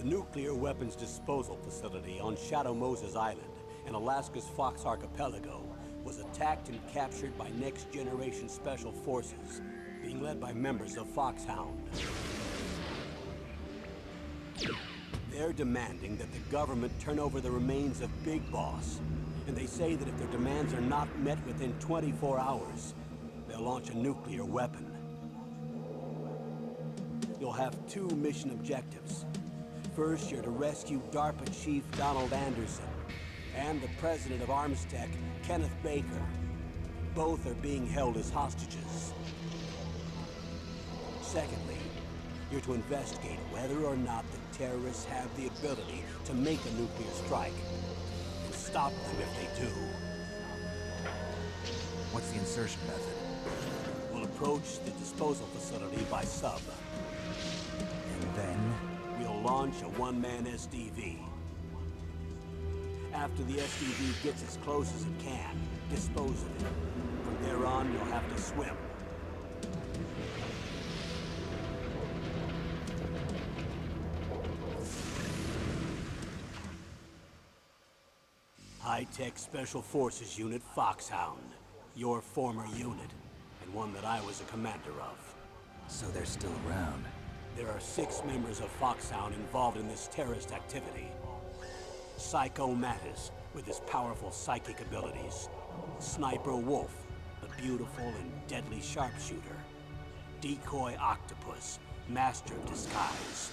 nuclear weapons disposal facility on Shadow Moses Island in Alaska's Fox Archipelago was attacked and captured by next-generation special forces, being led by members of Foxhound. They're demanding that the government turn over the remains of Big Boss, and they say that if their demands are not met within 24 hours, they'll launch a nuclear weapon. You'll have two mission objectives. First, you're to rescue DARPA Chief Donald Anderson and the president of Armstech, Kenneth Baker. Both are being held as hostages. Secondly, you're to investigate whether or not the terrorists have the ability to make a nuclear strike, and stop them if they do. What's the insertion method? We'll approach the disposal facility by sub. And then? We'll launch a one-man SDV. After the SDV gets as close as it can, dispose of it. From there on, you'll have to swim. High-Tech Special Forces Unit Foxhound. Your former unit, and one that I was a commander of. So they're still around. There are 6 members of Foxhound involved in this terrorist activity. Psycho Mattis, with his powerful psychic abilities. Sniper Wolf, the beautiful and deadly sharpshooter. Decoy Octopus, master of disguise.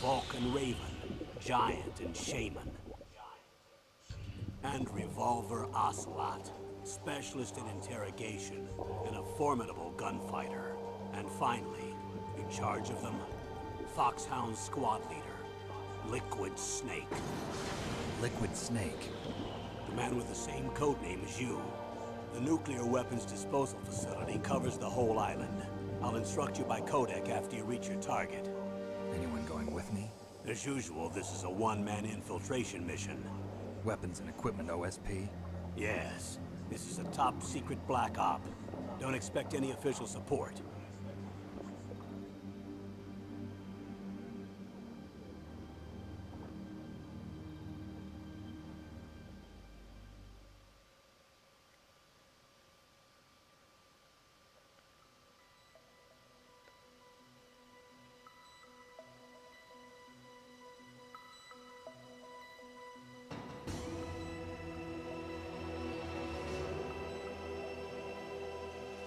Vulcan Raven, giant and shaman. And Revolver Ocelot, specialist in interrogation and a formidable gunfighter. And finally, in charge of them, Foxhound squad leader, Liquid Snake. Liquid Snake? The man with the same codename as you. The nuclear weapons disposal facility covers the whole island. I'll instruct you by codec after you reach your target. Anyone going with me? As usual, this is a one-man infiltration mission. Weapons and equipment OSP? Yes. This is a top-secret black op. Don't expect any official support.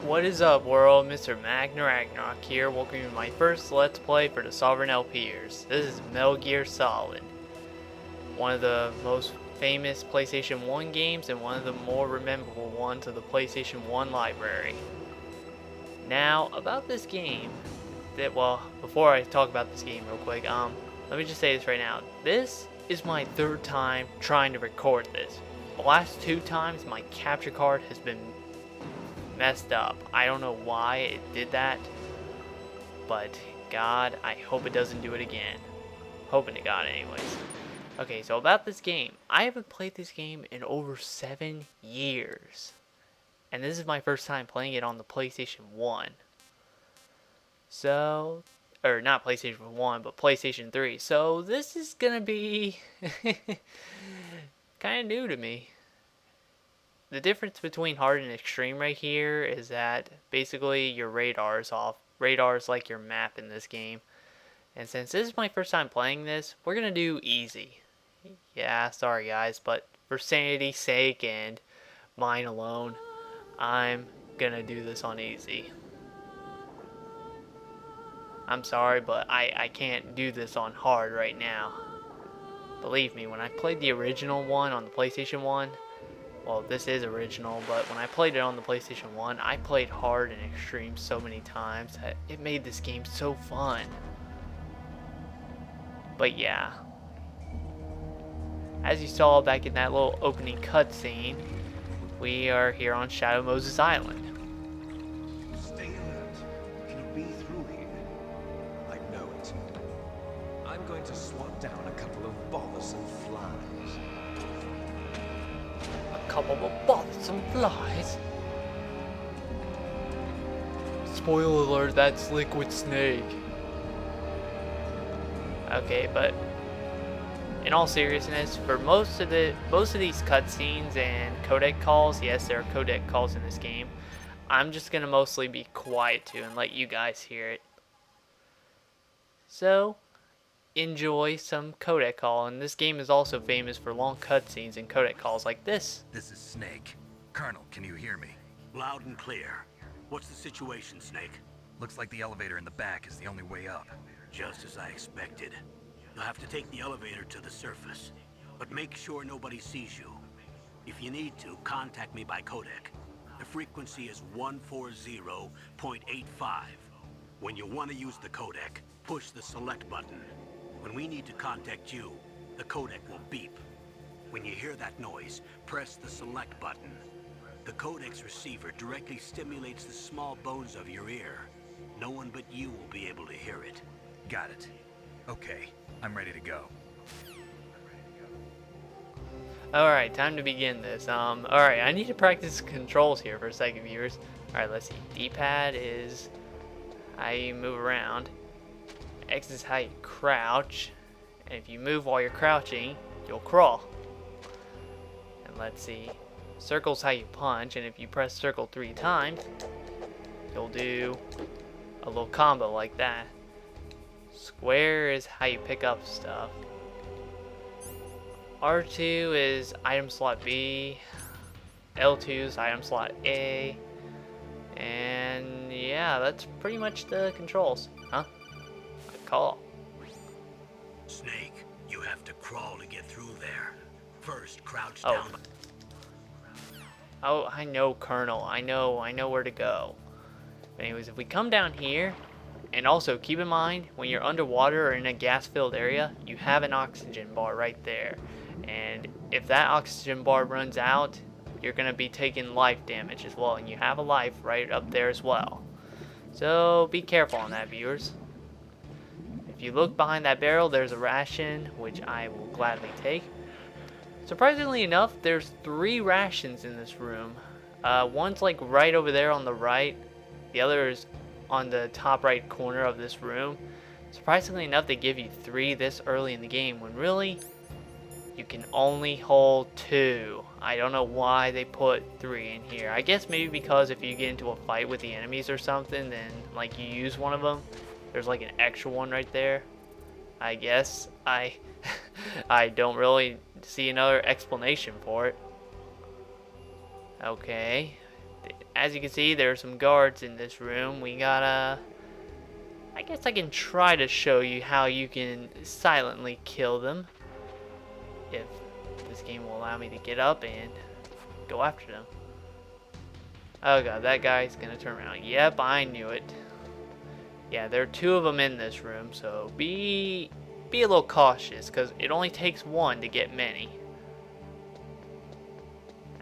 What is up, world? MrMagnaRagnarok here, welcome you to my first Let's Play for the Sovereign LPers. This is Metal Gear Solid. One of the most famous PlayStation 1 games and one of the more memorable ones of the PlayStation 1 library. Now, about this game, before I talk about this game real quick, let me just say this right now. This is my 3rd time trying to record this. The last 2 times my capture card has been messed up. I don't know why it did that, but God, I hope it doesn't do it again. Hoping to God anyways. Okay, so about this game. I haven't played this game in over 7 years. And this is my first time playing it on the PlayStation 1. So, or not PlayStation 1, but PlayStation 3. So this is gonna be kind of new to me. The difference between hard and extreme right here is that basically your radar is off. Radar is like your map in this game. And since this is my first time playing this, we're going to do easy. Yeah, sorry guys, but for sanity's sake and mine alone, I'm going to do this on easy. I'm sorry, but I can't do this on hard right now. Believe me, when I played the original one on the PlayStation 1, well, this is original, but when I played it on the PlayStation 1, I played hard and extreme so many times that it made this game so fun. But yeah. As you saw back in that little opening cutscene, we are here on Shadow Moses Island. Stay alert. It'll be through here. I know it. I'm going to swat down a couple of bothersome flies. Couple of bothersome flies. Spoiler alert, that's Liquid Snake. Okay, but in all seriousness, for most of these cutscenes and codec calls, yes, there are codec calls in this game, I'm just gonna mostly be quiet too and let you guys hear it. So, enjoy some codec call, and this game is also famous for long cutscenes and codec calls like this. This is Snake. Colonel, can you hear me? Loud and clear. What's the situation, Snake? Looks like the elevator in the back is the only way up. Just as I expected. You'll have to take the elevator to the surface, but make sure nobody sees you. If you need to, contact me by codec. The frequency is 140.85. When you want to use the codec, push the select button. When we need to contact you, the codec will beep. When you hear that noise, press the select button. The codec's receiver directly stimulates the small bones of your ear. No one but you will be able to hear it. Got it. Okay, I'm ready to go. Alright, time to begin this. Alright, I need to practice controls here for a second, viewers. Alright, let's see. D-pad is how you move around. X is how you crouch. And if you move while you're crouching, you'll crawl. And let's see. Circle's how you punch, and if you press circle 3 times, you'll do a little combo like that. Square is how you pick up stuff. R2 is item slot B. L2 is item slot A. And yeah, that's pretty much the controls. Huh? Good call. Snake, you have to crawl to get through there. First, crouch Oh. down. Oh, I know, Colonel. I know where to go. But anyways, if we come down here, and also keep in mind, when you're underwater or in a gas-filled area, you have an oxygen bar right there. And if that oxygen bar runs out, you're going to be taking life damage as well. And you have a life right up there as well. So be careful on that, viewers. If you look behind that barrel, there's a ration, which I will gladly take. Surprisingly enough, there's 3 rations in this room. One's like right over there on the right. The other is on the top right corner of this room. Surprisingly enough, they give you 3 this early in the game, when really you can only hold 2. I don't know why they put 3 in here. I guess maybe because if you get into a fight with the enemies or something, then like you use one of them, there's like an extra one right there. I guess I don't really see another explanation for it. Okay, as you can see, there are some guards in this room. We gotta, I guess I can try to show you how you can silently kill them, if this game will allow me to get up and go after them. Oh god, that guy's gonna turn around. Yep, I knew it. Yeah, there are 2 of them in this room, so be a little cautious, because it only takes 1 to get many.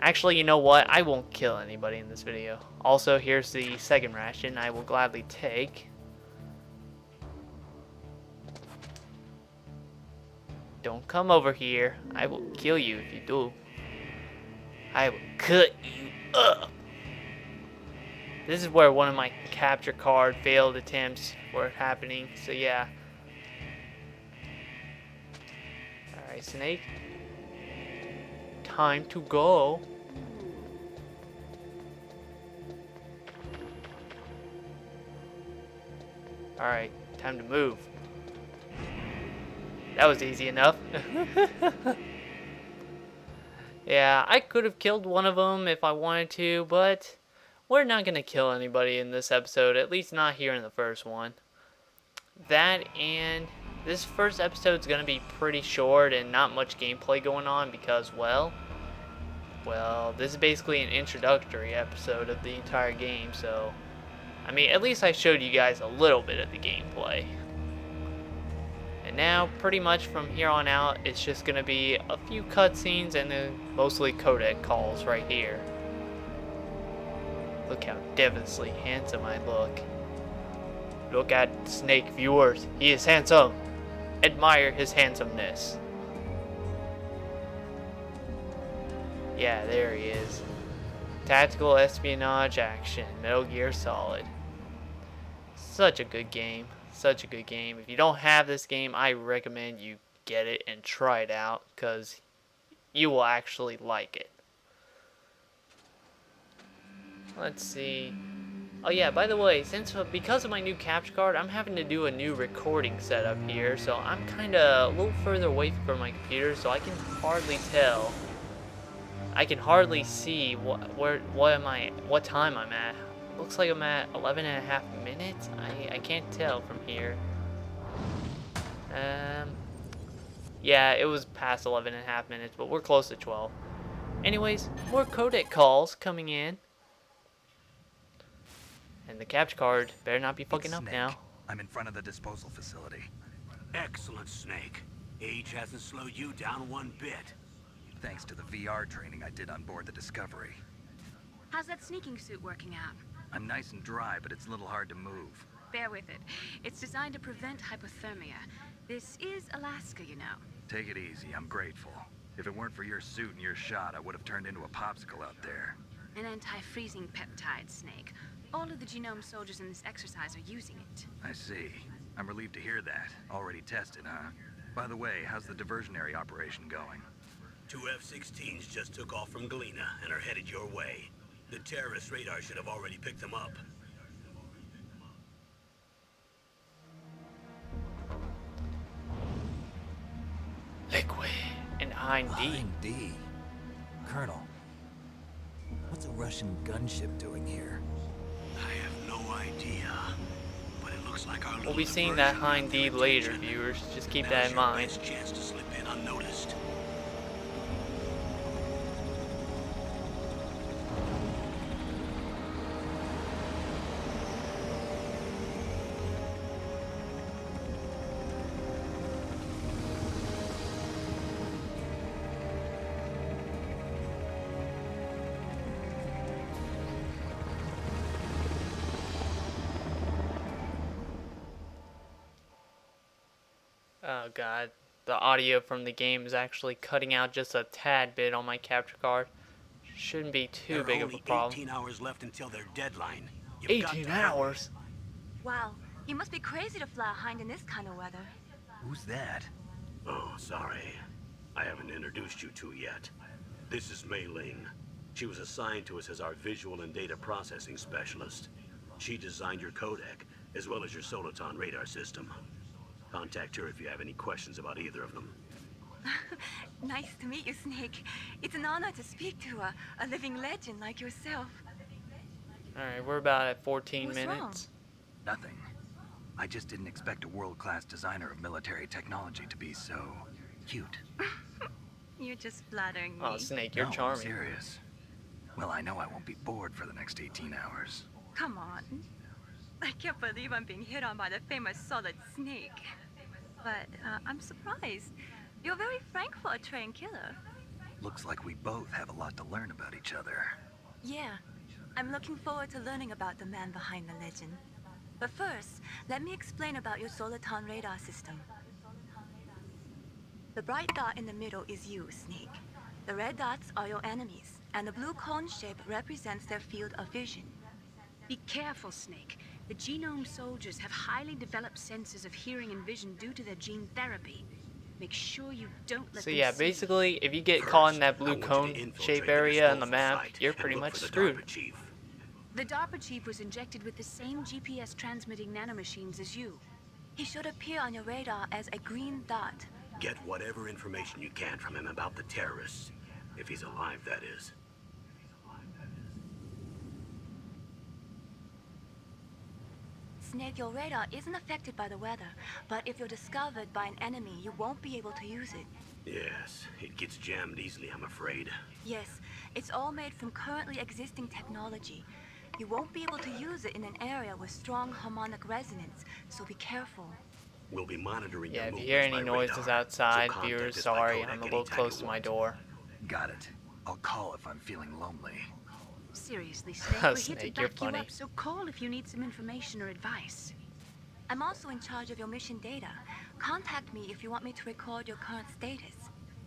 Actually, you know what? I won't kill anybody in this video. Also, here's the second ration I will gladly take. Don't come over here. I will kill you if you do. I will cut you up. This is where one of my capture card failed attempts were happening, so yeah. Alright, Snake. Time to go. Alright, time to move. That was easy enough. Yeah, I could have killed one of them if I wanted to, but we're not going to kill anybody in this episode, at least not here in the first one. That, and this first episode is going to be pretty short and not much gameplay going on because, well, this is basically an introductory episode of the entire game, so, I mean, at least I showed you guys a little bit of the gameplay. And now, pretty much from here on out, it's just going to be a few cutscenes and then mostly codec calls right here. Look how devilishly handsome I look. Look at Snake, viewers. He is handsome. Admire his handsomeness. Yeah, there he is. Tactical espionage action. Metal Gear Solid. Such a good game. Such a good game. If you don't have this game, I recommend you get it and try it out, because you will actually like it. Let's see. Oh yeah, by the way, because of my new capture card, I'm having to do a new recording setup here, so I'm kind of a little further away from my computer, so I can hardly tell. I can hardly see what time I'm at. Looks like I'm at 11.5 minutes. I can't tell from here. Yeah, it was past 11.5 minutes, but we're close to 12. Anyways, more codec calls coming in. And the capture card better not be fucking up Snake. now. I'm in front of the disposal facility. Excellent, Snake. Age hasn't slowed you down one bit. Thanks to the VR training I did on board the Discovery. How's that sneaking suit working out? I'm nice and dry, but it's a little hard to move. Bear with it. It's designed to prevent hypothermia. This is Alaska, you know. Take it easy, I'm grateful. If it weren't for your suit and your shot, I would have turned into a popsicle out there. An anti-freezing peptide, Snake. All of the genome soldiers in this exercise are using it. I see. I'm relieved to hear that. Already tested, huh? By the way, how's the diversionary operation going? 2 F-16s just took off from Galena and are headed your way. The terrorist radar should have already picked them up. Liquid and Hind D. Hind D. Colonel, what's a Russian gunship doing here? I have no idea, but it looks like our We'll be seeing that Hind D later, viewers. Just keep that in mind. Now's your best chance to slip in unnoticed. Oh god, the audio from the game is actually cutting out just a tad bit on my capture card. Shouldn't be too big of a problem. 18 hours left until their deadline. You've got 18 to hurry. hours? Wow, you must be crazy to fly a Hind in this kind of weather. Who's that? Oh, sorry. I haven't introduced you to yet. This is Mei Ling. She was assigned to us as our visual and data processing specialist. She designed your codec, as well as your Soliton radar system. Contact her if you have any questions about either of them. Nice to meet you, Snake. It's an honor to speak to a living legend like yourself. Alright, we're about at 14 What's minutes. wrong? Nothing. I just didn't expect a world-class designer of military technology to be so cute. You're just flattering me. Oh, Snake, you're No, I'm charming. serious. Well, I know I won't be bored for the next 18 hours. Come on. I can't believe I'm being hit on by the famous Solid Snake. But I'm surprised. You're very frank for a trained killer. Looks like we both have a lot to learn about each other. Yeah, I'm looking forward to learning about the man behind the legend. But first, let me explain about your Soliton radar system. The bright dot in the middle is you, Snake. The red dots are your enemies, and the blue cone shape represents their field of vision. Be careful, Snake. The genome soldiers have highly developed senses of hearing and vision due to their gene therapy. Make sure you don't let So them yeah, see basically, if you get First, caught in that I blue want you to cone infiltrate shape the area on the disposal map, site you're and pretty look much for the screwed. DARPA chief. The DARPA chief was injected with the same GPS transmitting nanomachines as you. He should appear on your radar as a green dot. Get whatever information you can from him about the terrorists. If he's alive, that is. Snake, your radar isn't affected by the weather, but if you're discovered by an enemy, you won't be able to use it. Yes, it gets jammed easily, I'm afraid. Yes, it's all made from currently existing technology. You won't be able to use it in an area with strong harmonic resonance, so be careful. We'll be monitoring Yeah, your if you hear movements any by noises radar, outside, so contact viewers, us by sorry, codec I'm a little anytime close you to my want. door. Got it. I'll call if I'm feeling lonely. Seriously, Snake, we're here to Snake, you're back you funny. up, so call if you need some information or advice. I'm also in charge of your mission data. Contact me if you want me to record your current status.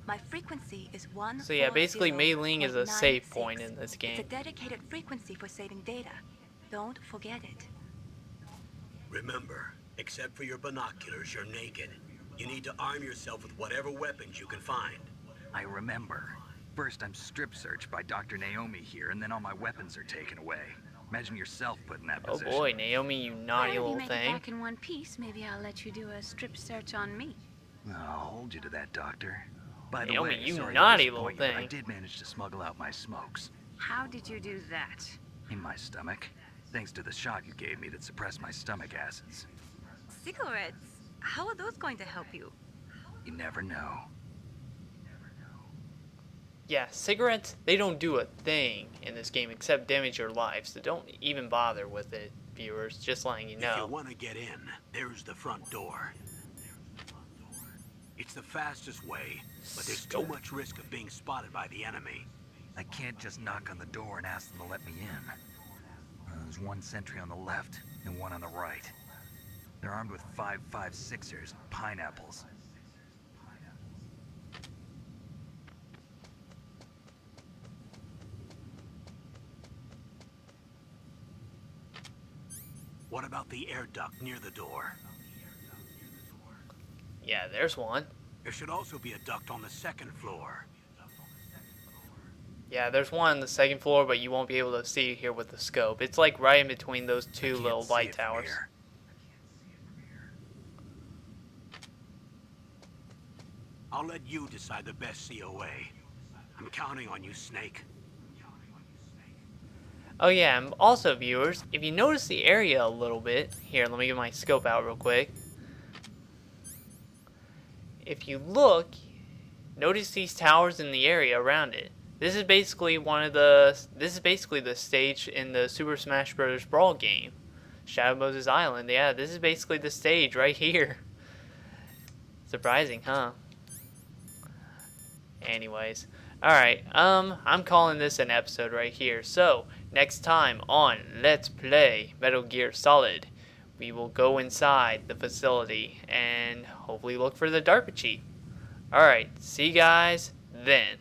My frequency is 140.96. So yeah, basically Mei Ling is a save point in this It's a game. dedicated frequency for saving data. Don't forget it. Remember, except for your binoculars, you're naked. You need to arm yourself with whatever weapons you can find. I remember. First, I'm strip searched by Dr. Naomi here, and then all my weapons are taken away. Imagine yourself put in that Oh position. boy, Naomi, you naughty Well, if you little make it thing. back in one piece, maybe I'll let you do a strip search on me. I'll hold you to that, Doctor. By the Naomi, way, you sorry naughty to disappoint little you, but I thing. did manage to smuggle out my smokes. How did you do that? In my stomach. Thanks to the shot you gave me that suppressed my stomach acids. Cigarettes? How are those going to help you? You never know. Yeah, cigarettes, they don't do a thing in this game except damage your life, so don't even bother with it, viewers, just letting you If you know. want to get in, there's the front door. It's the fastest way, but there's too much risk of being spotted by the enemy. I can't just knock on the door and ask them to let me in. There's one sentry on the left and one on the right. They're armed with 5.56ers and pineapples. What about the air duct near the door? Yeah, there's one. There should also be a duct on the second floor. Yeah, there's one on the second floor, but you won't be able to see it here with the scope. It's like right in between those I two can't little see light it from towers. here. I'll let you decide the best COA. I'm counting on you, Snake. Oh yeah, and also viewers, if you notice the area a little bit, here, let me get my scope out real quick. If you look, notice these towers in the area around it. This is basically the stage in the Super Smash Bros. Brawl game. Shadow Moses Island, yeah, this is basically the stage right here. Surprising, huh? Anyways, alright, I'm calling this an episode right here. So, next time on Let's Play Metal Gear Solid, we will go inside the facility and hopefully look for the DARPA cheat. Alright, see you guys then.